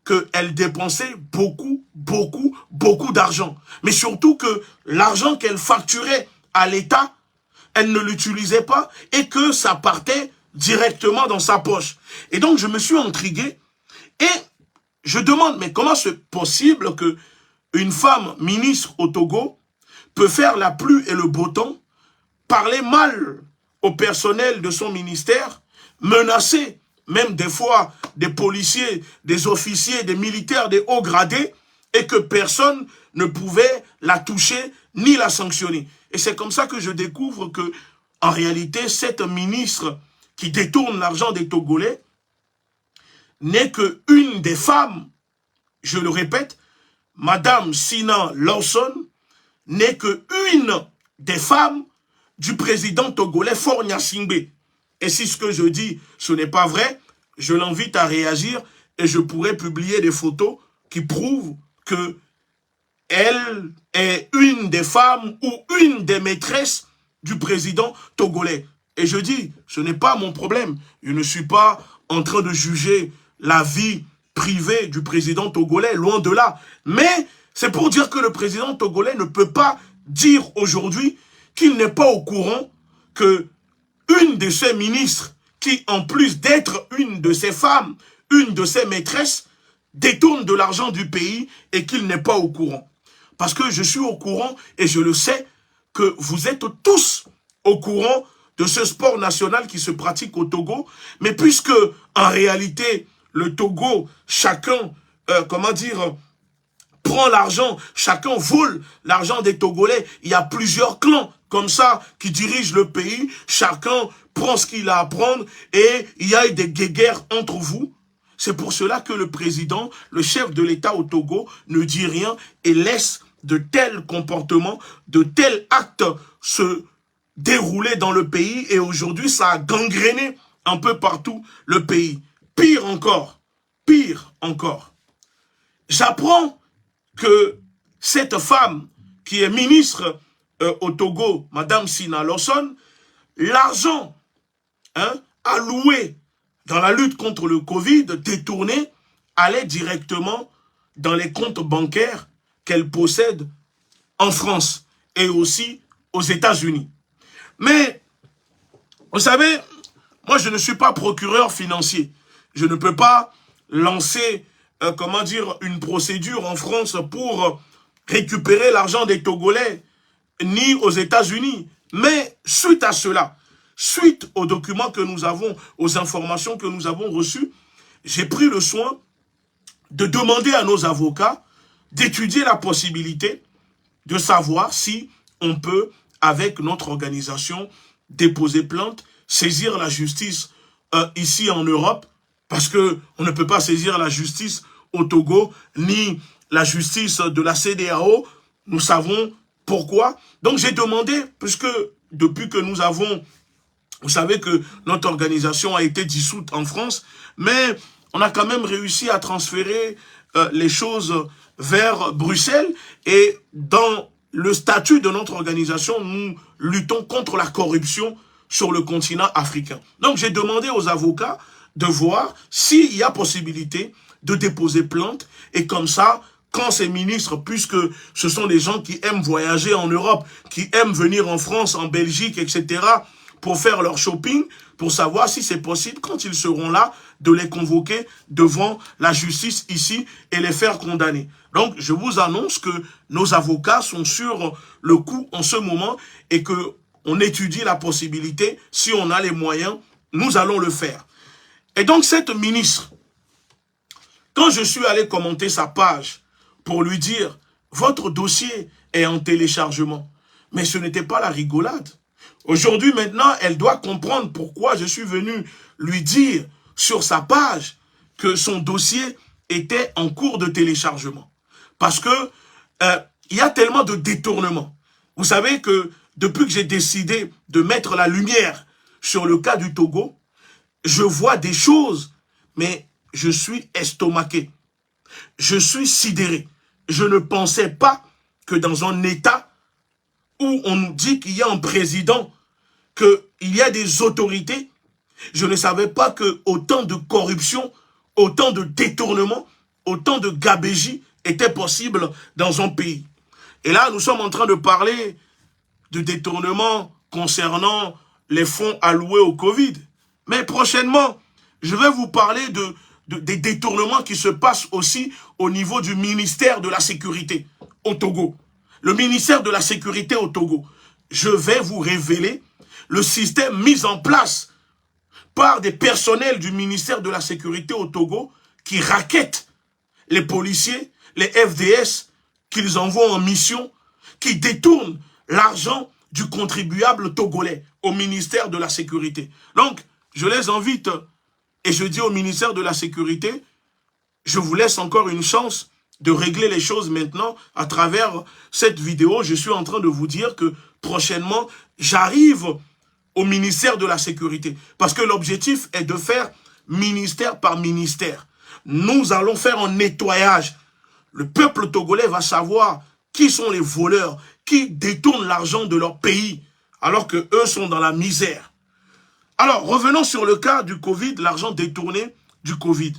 qu'elle dépensait beaucoup d'argent. Mais surtout que l'argent qu'elle facturait à l'État, elle ne l'utilisait pas et que ça partait directement dans sa poche. Et donc je me suis intrigué et je demande, mais comment c'est possible que une femme ministre au Togo peut faire la pluie et le beau temps, parler mal au personnel de son ministère, menacer même des fois des policiers, des officiers, des militaires, des hauts gradés, et que personne ne pouvait la toucher ni la sanctionner. Et c'est comme ça que je découvre que, en réalité, cette ministre qui détourne l'argent des Togolais n'est qu'une des femmes, je le répète, Madame Sina Lawson, n'est qu'une des femmes du président togolais Faure Gnassingbé. Et si ce que je dis, ce n'est pas vrai, je l'invite à réagir et je pourrais publier des photos qui prouvent que elle est une des femmes ou une des maîtresses du président togolais. Et je dis, ce n'est pas mon problème. Je ne suis pas en train de juger la vie privée du président togolais, loin de là. Mais c'est pour dire que le président togolais ne peut pas dire aujourd'hui qu'il n'est pas au courant que une de ses ministres, qui en plus d'être une de ses femmes, une de ses maîtresses, détourne de l'argent du pays et qu'il n'est pas au courant. Parce que je suis au courant et je le sais que vous êtes tous au courant de ce sport national qui se pratique au Togo. Mais puisque en réalité, le Togo, chacun, prend l'argent, chacun vole l'argent des Togolais. Il y a plusieurs clans comme ça qui dirigent le pays. Chacun prend ce qu'il a à prendre et il y a des guéguerres entre vous. C'est pour cela que le président, le chef de l'État au Togo, ne dit rien et laisse de tels comportements, de tels actes se dérouler dans le pays. Et aujourd'hui, ça a gangréné un peu partout le pays. Pire encore, j'apprends que cette femme qui est ministre au Togo, Madame Sina Lawson, l'argent alloué dans la lutte contre le Covid, détourné, allait directement dans les comptes bancaires qu'elle possède en France et aussi aux États-Unis. Mais, vous savez, moi je ne suis pas procureur financier. Je ne peux pas lancer, une procédure en France pour récupérer l'argent des Togolais, ni aux États-Unis. Mais suite à cela, suite aux documents que nous avons, aux informations que nous avons reçues, j'ai pris le soin de demander à nos avocats d'étudier la possibilité de savoir si on peut, avec notre organisation, déposer plainte, saisir la justice ici en Europe, parce que on ne peut pas saisir la justice au Togo, ni la justice de la CEDEAO. Nous savons pourquoi. Donc j'ai demandé, puisque depuis que nous avons, vous savez que notre organisation a été dissoute en France, mais on a quand même réussi à transférer les choses vers Bruxelles. Et dans le statut de notre organisation, nous luttons contre la corruption sur le continent africain. Donc j'ai demandé aux avocats de voir s'il y a possibilité de déposer plainte. Et comme ça, quand ces ministres, puisque ce sont des gens qui aiment voyager en Europe, qui aiment venir en France, en Belgique, etc., pour faire leur shopping, pour savoir si c'est possible, quand ils seront là, de les convoquer devant la justice ici et les faire condamner. Donc, je vous annonce que nos avocats sont sur le coup en ce moment et que on étudie la possibilité, si on a les moyens, nous allons le faire. Et donc, cette ministre, quand je suis allé commenter sa page pour lui dire, votre dossier est en téléchargement, mais ce n'était pas la rigolade. Aujourd'hui, maintenant, elle doit comprendre pourquoi je suis venu lui dire sur sa page que son dossier était en cours de téléchargement. Parce que il y a tellement de détournements. Vous savez que depuis que j'ai décidé de mettre la lumière sur le cas du Togo, je vois des choses, mais je suis estomaqué. Je suis sidéré. Je ne pensais pas que dans un État où on nous dit qu'il y a un président, qu'il y a des autorités, je ne savais pas que autant de corruption, autant de détournement, autant de gabégie était possible dans un pays. Et là, nous sommes en train de parler de détournement concernant les fonds alloués au Covid. Mais prochainement, je vais vous parler des détournements qui se passent aussi au niveau du ministère de la Sécurité au Togo. Le ministère de la Sécurité au Togo. Je vais vous révéler le système mis en place par des personnels du ministère de la Sécurité au Togo qui rackettent les policiers, les FDS, qu'ils envoient en mission, qui détournent l'argent du contribuable togolais au ministère de la Sécurité. Donc, je les invite et je dis au ministère de la Sécurité, je vous laisse encore une chance de régler les choses maintenant à travers cette vidéo. Je suis en train de vous dire que prochainement, j'arrive au ministère de la Sécurité. Parce que l'objectif est de faire ministère par ministère. Nous allons faire un nettoyage. Le peuple togolais va savoir qui sont les voleurs, qui détournent l'argent de leur pays, alors que eux sont dans la misère. Alors, revenons sur le cas du Covid, l'argent détourné du Covid.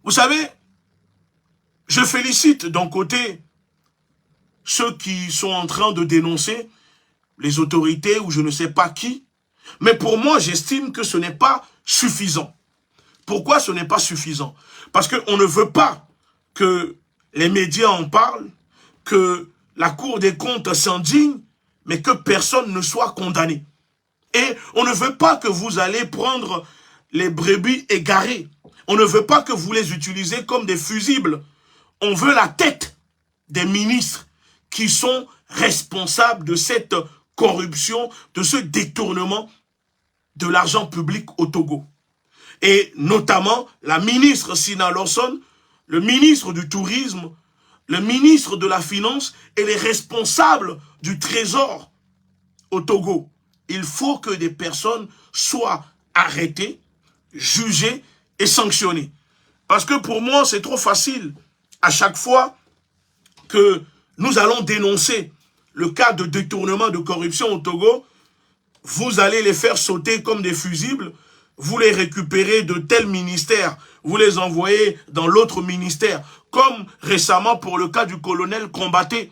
Vous savez, je félicite d'un côté ceux qui sont en train de dénoncer les autorités ou je ne sais pas qui, mais pour moi, j'estime que ce n'est pas suffisant. Pourquoi ce n'est pas suffisant? Parce qu'on ne veut pas que les médias en parlent, que la Cour des comptes s'indigne, mais que personne ne soit condamné. Et on ne veut pas que vous allez prendre les brebis égarées. On ne veut pas que vous les utilisez comme des fusibles. On veut la tête des ministres qui sont responsables de cette corruption, de ce détournement de l'argent public au Togo. Et notamment la ministre Sina Lawson, le ministre du Tourisme, le ministre de la Finance et les responsables du Trésor au Togo. Il faut que des personnes soient arrêtées, jugées et sanctionnées. Parce que pour moi, c'est trop facile. À chaque fois que nous allons dénoncer le cas de détournement de corruption au Togo, vous allez les faire sauter comme des fusibles, vous les récupérez de tel ministère, vous les envoyez dans l'autre ministère, comme récemment pour le cas du colonel Combatté,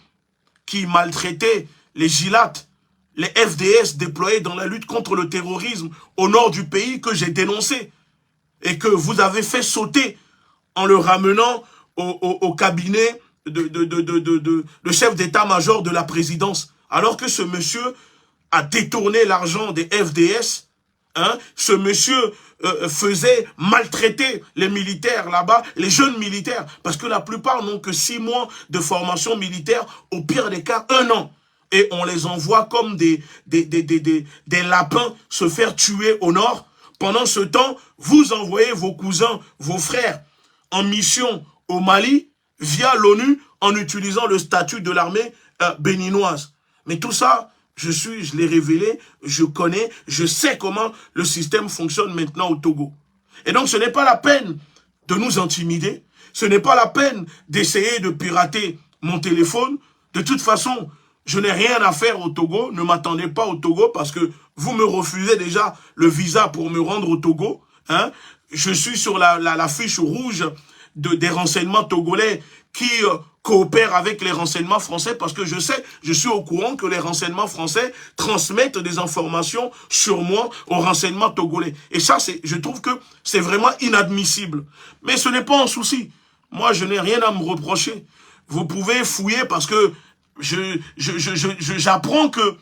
qui maltraitait les gilates, les FDS déployés dans la lutte contre le terrorisme au nord du pays que j'ai dénoncé, et que vous avez fait sauter en le ramenant au cabinet de chef d'état-major de la présidence, alors que ce monsieur a détourné l'argent des FDS. Hein, ce monsieur faisait maltraiter les militaires là-bas, les jeunes militaires, parce que la plupart n'ont que 6 mois de formation militaire, au pire des cas 1 an. Et on les envoie comme des lapins se faire tuer au nord. Pendant ce temps, vous envoyez vos cousins, vos frères en mission au Mali via l'ONU en utilisant le statut de l'armée béninoise. Mais tout ça, je l'ai révélé, je connais, je sais comment le système fonctionne maintenant au Togo. Et donc ce n'est pas la peine de nous intimider, ce n'est pas la peine d'essayer de pirater mon téléphone. De toute façon, je n'ai rien à faire au Togo, ne m'attendez pas au Togo parce que vous me refusez déjà le visa pour me rendre au Togo. Hein? Je suis sur la fiche rouge des renseignements togolais qui coopèrent avec les renseignements français parce que je suis au courant que les renseignements français transmettent des informations sur moi aux renseignements togolais. Et ça, je trouve que c'est vraiment inadmissible. Mais ce n'est pas un souci. Moi, je n'ai rien à me reprocher. Vous pouvez fouiller parce que j'apprends que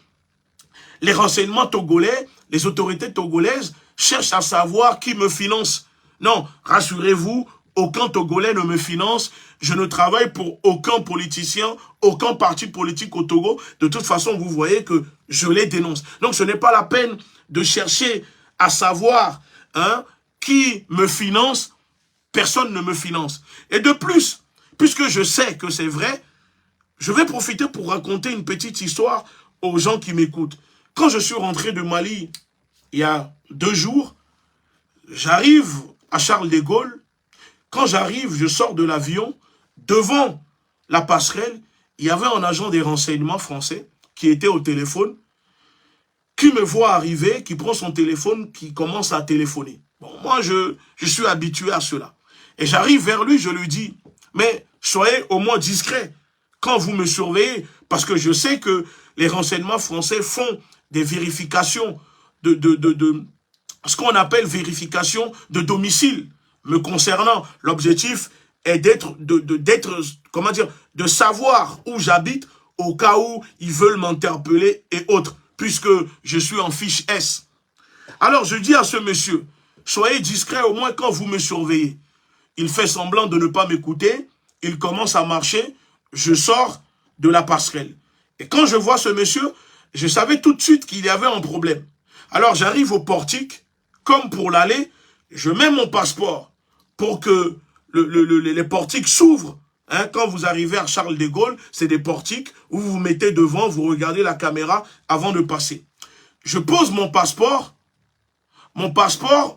les renseignements togolais, les autorités togolaises cherchent à savoir qui me finance. Non, rassurez-vous, aucun Togolais ne me finance. Je ne travaille pour aucun politicien, aucun parti politique au Togo. De toute façon, vous voyez que je les dénonce. Donc, ce n'est pas la peine de chercher à savoir qui me finance. Personne ne me finance. Et de plus, puisque je sais que c'est vrai, je vais profiter pour raconter une petite histoire aux gens qui m'écoutent. Quand je suis rentré de Mali, il y a 2 jours, j'arrive à Charles de Gaulle. Quand j'arrive, je sors de l'avion, devant la passerelle, il y avait un agent des renseignements français qui était au téléphone, qui me voit arriver, qui prend son téléphone, qui commence à téléphoner. Bon, moi, je suis habitué à cela. Et j'arrive vers lui, je lui dis, mais soyez au moins discret quand vous me surveillez, parce que je sais que les renseignements français font des vérifications de ce qu'on appelle vérification de domicile me concernant. L'objectif est comment dire, de savoir où j'habite au cas où ils veulent m'interpeller et autres, puisque je suis en fiche S. Alors je dis à ce monsieur, soyez discret au moins quand vous me surveillez. Il fait semblant de ne pas m'écouter, il commence à marcher, je sors de la passerelle. Et quand je vois ce monsieur, je savais tout de suite qu'il y avait un problème. Alors j'arrive au portique, comme pour l'aller, je mets mon passeport pour que les portiques s'ouvrent. Hein, quand vous arrivez à Charles de Gaulle, c'est des portiques où vous vous mettez devant, vous regardez la caméra avant de passer. Je pose mon passeport,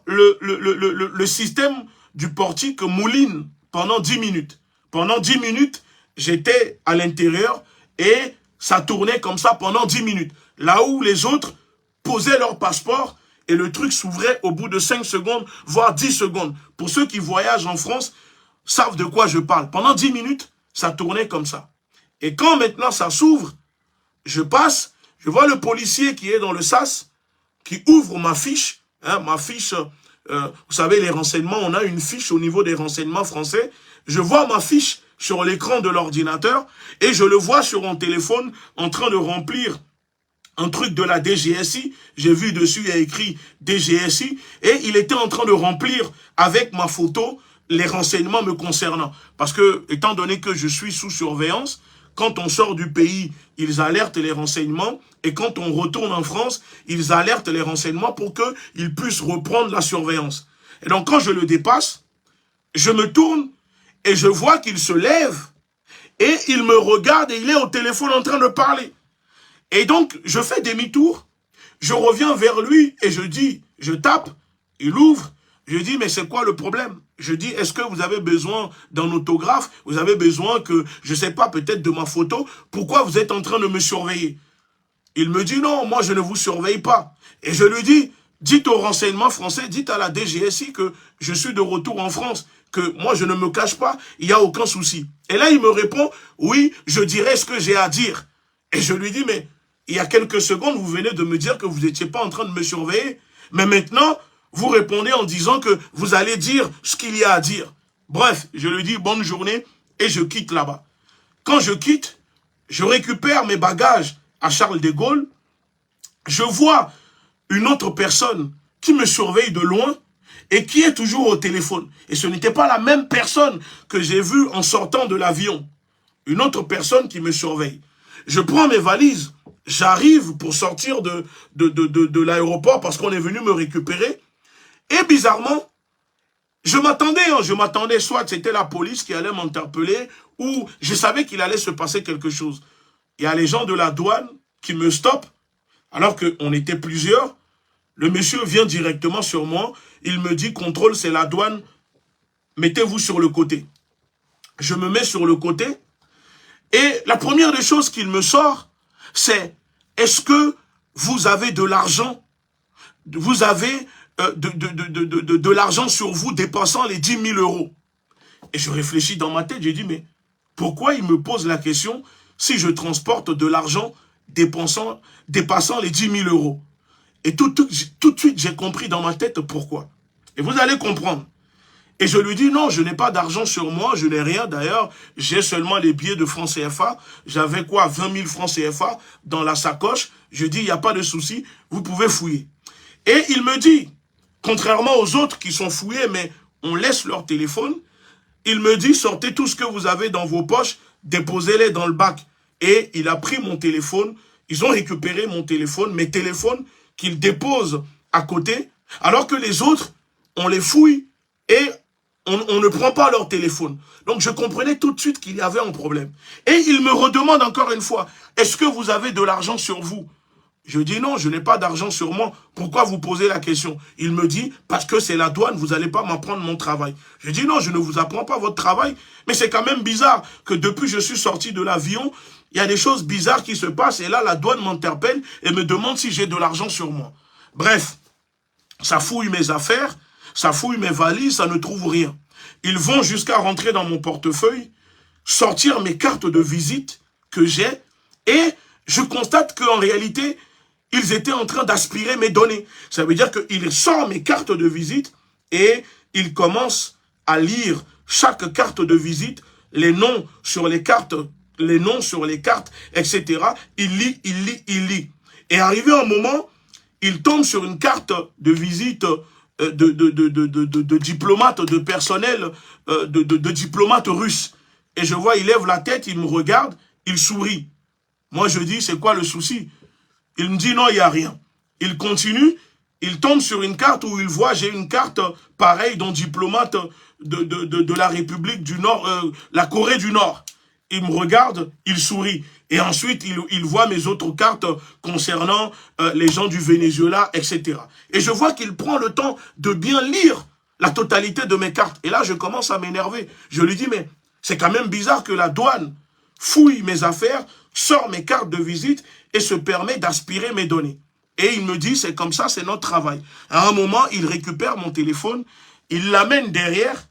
le système du portique mouline pendant 10 minutes. Pendant 10 minutes, j'étais à l'intérieur et ça tournait comme ça pendant 10 minutes. Là où les autres posaient leur passeport et le truc s'ouvrait au bout de 5 secondes, voire 10 secondes. Pour ceux qui voyagent en France, savent de quoi je parle. Pendant 10 minutes, ça tournait comme ça. Et quand maintenant ça s'ouvre, je passe, je vois le policier qui est dans le sas, qui ouvre ma fiche, hein, vous savez, les renseignements, on a une fiche au niveau des renseignements français. Je vois ma fiche sur l'écran de l'ordinateur et je le vois sur mon téléphone en train de remplir un truc de la DGSI. J'ai vu dessus, il y a écrit DGSI et il était en train de remplir avec ma photo les renseignements me concernant. Parce que, étant donné que je suis sous surveillance, quand on sort du pays, ils alertent les renseignements. Et quand on retourne en France, ils alertent les renseignements pour qu'ils puissent reprendre la surveillance. Et donc, quand je le dépasse, je me tourne et je vois qu'il se lève. Et il me regarde et il est au téléphone en train de parler. Et donc, je fais demi-tour. Je reviens vers lui et je dis, je tape. Il ouvre. Je dis, mais c'est quoi le problème? Je dis, est-ce que vous avez besoin d'un autographe? Vous avez besoin que, je sais pas, peut-être de ma photo? Pourquoi vous êtes en train de me surveiller? Il me dit, non, moi je ne vous surveille pas. Et je lui dis, dites au renseignement français, dites à la DGSI que je suis de retour en France, que moi je ne me cache pas, il n'y a aucun souci. Et là il me répond, oui, je dirai ce que j'ai à dire. Et je lui dis, mais il y a quelques secondes, vous venez de me dire que vous n'étiez pas en train de me surveiller. Mais maintenant, vous répondez en disant que vous allez dire ce qu'il y a à dire. Bref, je lui dis bonne journée et je quitte là-bas. Quand je quitte, je récupère mes bagages à Charles de Gaulle. Je vois une autre personne qui me surveille de loin et qui est toujours au téléphone. Et ce n'était pas la même personne que j'ai vue en sortant de l'avion. Une autre personne qui me surveille. Je prends mes valises, j'arrive pour sortir de l'aéroport parce qu'on est venu me récupérer. Et bizarrement, je m'attendais soit c'était la police qui allait m'interpeller ou je savais qu'il allait se passer quelque chose. Il y a les gens de la douane qui me stoppent alors qu'on était plusieurs. Le monsieur vient directement sur moi. Il me dit, contrôle, c'est la douane. Mettez-vous sur le côté. Je me mets sur le côté. Et la première des choses qu'il me sort, c'est, est-ce que vous avez de l'argent? Vous avez de l'argent sur vous dépassant les 10 000 euros. Et je réfléchis dans ma tête, j'ai dit, mais pourquoi il me pose la question si je transporte de l'argent dépassant les 10 000 euros? Et tout de suite, j'ai compris dans ma tête pourquoi. Et vous allez comprendre. Et je lui dis, non, je n'ai pas d'argent sur moi, je n'ai rien. D'ailleurs, j'ai seulement les billets de francs CFA. J'avais quoi, 20 000 francs CFA dans la sacoche. Je dis, il n'y a pas de souci, vous pouvez fouiller. Et il me dit, contrairement aux autres qui sont fouillés, mais on laisse leur téléphone, il me dit, sortez tout ce que vous avez dans vos poches, déposez-les dans le bac. Et il a pris mon téléphone, ils ont récupéré mon téléphone, mes téléphones qu'ils déposent à côté, alors que les autres, on les fouille et on ne prend pas leur téléphone. Donc je comprenais tout de suite qu'il y avait un problème. Et il me redemande encore une fois, est-ce que vous avez de l'argent sur vous? Je dis non, je n'ai pas d'argent sur moi. Pourquoi vous posez la question? Il me dit, parce que c'est la douane, vous n'allez pas m'apprendre mon travail. Je dis non, je ne vous apprends pas votre travail. Mais c'est quand même bizarre que depuis que je suis sorti de l'avion, il y a des choses bizarres qui se passent. Et là, la douane m'interpelle et me demande si j'ai de l'argent sur moi. Bref, ça fouille mes affaires, ça fouille mes valises, ça ne trouve rien. Ils vont jusqu'à rentrer dans mon portefeuille, sortir mes cartes de visite que j'ai, et je constate qu'en réalité, ils étaient en train d'aspirer mes données. Ça veut dire qu'ils sortent mes cartes de visite et ils commencent à lire chaque carte de visite, les noms sur les cartes, etc. Il lit. Et arrivé un moment, il tombe sur une carte de visite de diplomate, de personnel, de diplomate russe. Et je vois, il lève la tête, il me regarde, il sourit. Moi, je dis, c'est quoi le souci? Il me dit, non, il n'y a rien. Il continue, il tombe sur une carte où il voit, j'ai une carte pareille d'un diplomate de la République du Nord, la Corée du Nord. Il me regarde, il sourit. Et ensuite, il voit mes autres cartes concernant les gens du Venezuela, etc. Et je vois qu'il prend le temps de bien lire la totalité de mes cartes. Et là, je commence à m'énerver. Je lui dis, mais c'est quand même bizarre que la douane fouille mes affaires, sort mes cartes de visite et se permet d'aspirer mes données. Et il me dit, c'est comme ça, c'est notre travail. À un moment, il récupère mon téléphone, il l'amène derrière,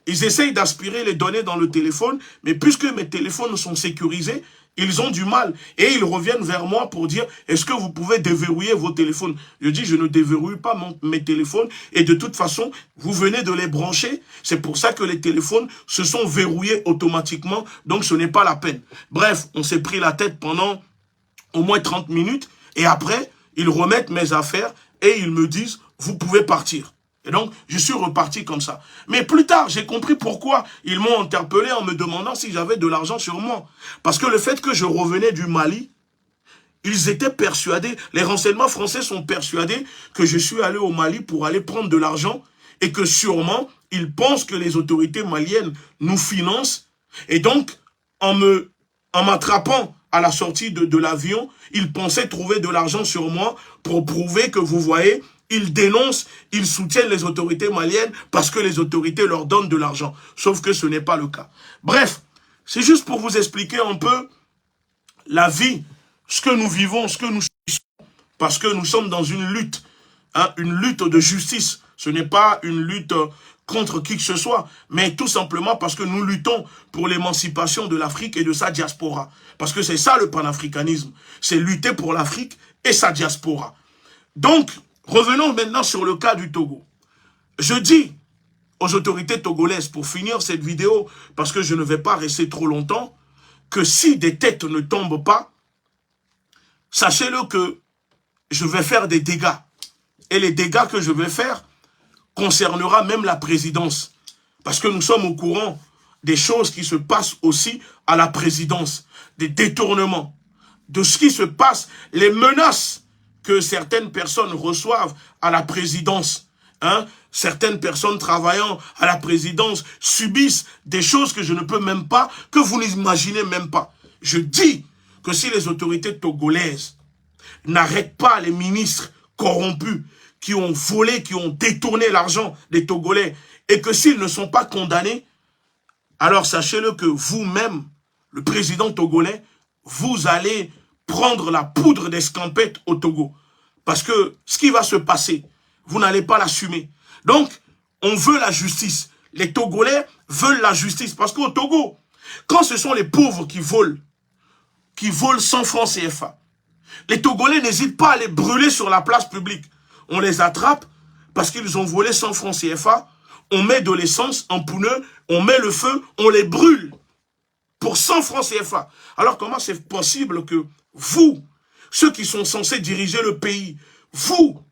ils essayent d'aspirer les données dans le téléphone, mais puisque mes téléphones sont sécurisés, ils ont du mal. Et ils reviennent vers moi pour dire, est-ce que vous pouvez déverrouiller vos téléphones? Je dis, je ne déverrouille pas mes téléphones. Et de toute façon, vous venez de les brancher. C'est pour ça que les téléphones se sont verrouillés automatiquement. Donc, ce n'est pas la peine. Bref, on s'est pris la tête pendant au moins 30 minutes. Et après, ils remettent mes affaires et ils me disent, vous pouvez partir. Et donc, je suis reparti comme ça. Mais plus tard, j'ai compris pourquoi ils m'ont interpellé en me demandant si j'avais de l'argent sur moi. Parce que le fait que je revenais du Mali, ils étaient persuadés, les renseignements français sont persuadés que je suis allé au Mali pour aller prendre de l'argent et que sûrement, ils pensent que les autorités maliennes nous financent. Et donc, en m'attrapant à la sortie de l'avion, ils pensaient trouver de l'argent sur moi pour prouver que, vous voyez, ils dénoncent, ils soutiennent les autorités maliennes parce que les autorités leur donnent de l'argent. Sauf que ce n'est pas le cas. Bref, c'est juste pour vous expliquer un peu la vie, ce que nous vivons, ce que nous subissons. Parce que nous sommes dans une lutte de justice. Ce n'est pas une lutte contre qui que ce soit, mais tout simplement parce que nous luttons pour l'émancipation de l'Afrique et de sa diaspora. Parce que c'est ça le panafricanisme. C'est lutter pour l'Afrique et sa diaspora. Donc, revenons maintenant sur le cas du Togo. Je dis aux autorités togolaises, pour finir cette vidéo, parce que je ne vais pas rester trop longtemps, que si des têtes ne tombent pas, sachez-le que je vais faire des dégâts. Et les dégâts que je vais faire concernera même la présidence. Parce que nous sommes au courant des choses qui se passent aussi à la présidence, des détournements, de ce qui se passe, les menaces que certaines personnes reçoivent à la présidence. Certaines personnes travaillant à la présidence subissent des choses que je ne peux même pas, que vous n'imaginez même pas. Je dis que si les autorités togolaises n'arrêtent pas les ministres corrompus qui ont volé, qui ont détourné l'argent des Togolais, et que s'ils ne sont pas condamnés, alors sachez-le que vous-même, le président togolais, vous allez prendre la poudre d'escampette au Togo. Parce que ce qui va se passer, vous n'allez pas l'assumer. Donc, on veut la justice. Les Togolais veulent la justice. Parce qu'au Togo, quand ce sont les pauvres qui volent 100 francs CFA, les Togolais n'hésitent pas à les brûler sur la place publique. On les attrape parce qu'ils ont volé 100 francs CFA, on met de l'essence en pneu, on met le feu, on les brûle pour 100 francs CFA. Alors comment c'est possible que vous, ceux qui sont censés diriger le pays, vous,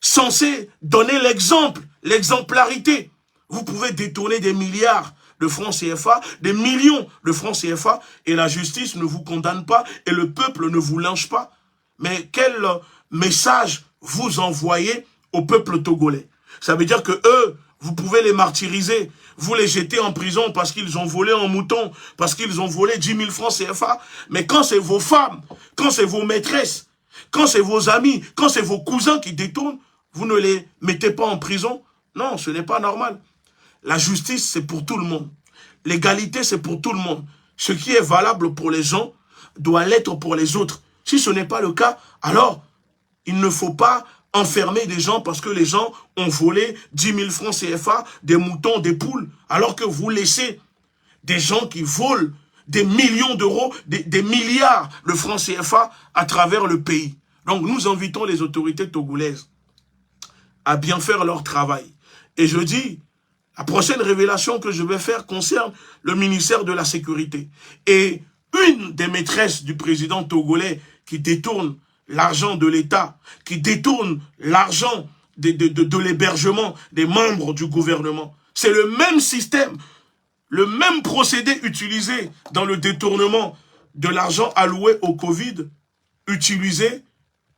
censés donner l'exemple, l'exemplarité, vous pouvez détourner des milliards de francs CFA, des millions de francs CFA, et la justice ne vous condamne pas, et le peuple ne vous lynche pas. Mais quel message vous envoyez au peuple togolais? Ça veut dire que eux, vous pouvez les martyriser, vous les jetez en prison parce qu'ils ont volé un mouton, parce qu'ils ont volé 10 000 francs CFA. Mais quand c'est vos femmes, quand c'est vos maîtresses, Quand c'est vos amis, quand c'est vos cousins qui détournent, vous ne les mettez pas en prison. Non, ce n'est pas normal. La justice, c'est pour tout le monde. L'égalité, c'est pour tout le monde. Ce qui est valable pour les gens doit l'être pour les autres. Si ce n'est pas le cas, alors il ne faut pas enfermer des gens parce que les gens ont volé 10 000 francs CFA, des moutons, des poules, alors que vous laissez des gens qui volent des millions d'euros, des milliards de francs CFA à travers le pays. Donc nous invitons les autorités togolaises à bien faire leur travail. Et je dis, la prochaine révélation que je vais faire concerne le ministère de la Sécurité. Et une des maîtresses du président togolais qui détourne l'argent de l'État, qui détourne l'argent de l'hébergement des membres du gouvernement. C'est le même système, le même procédé utilisé dans le détournement de l'argent alloué au Covid, utilisé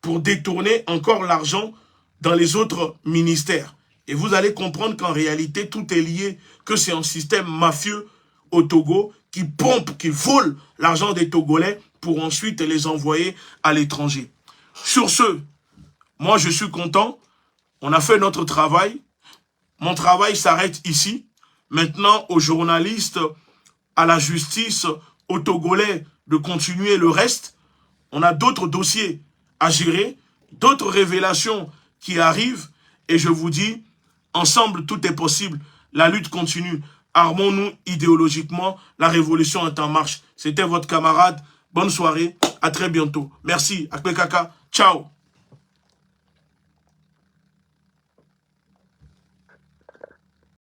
pour détourner encore l'argent dans les autres ministères. Et vous allez comprendre qu'en réalité, tout est lié, que c'est un système mafieux au Togo qui pompe, qui vole l'argent des Togolais pour ensuite les envoyer à l'étranger. Sur ce, moi je suis content, on a fait notre travail, mon travail s'arrête ici. Maintenant aux journalistes, à la justice, aux Togolais de continuer le reste. On a d'autres dossiers à gérer, d'autres révélations qui arrivent et je vous dis, ensemble tout est possible, la lutte continue. Armons-nous idéologiquement, la révolution est en marche. C'était votre camarade, bonne soirée, à très bientôt. Merci, Akpekaka, ciao.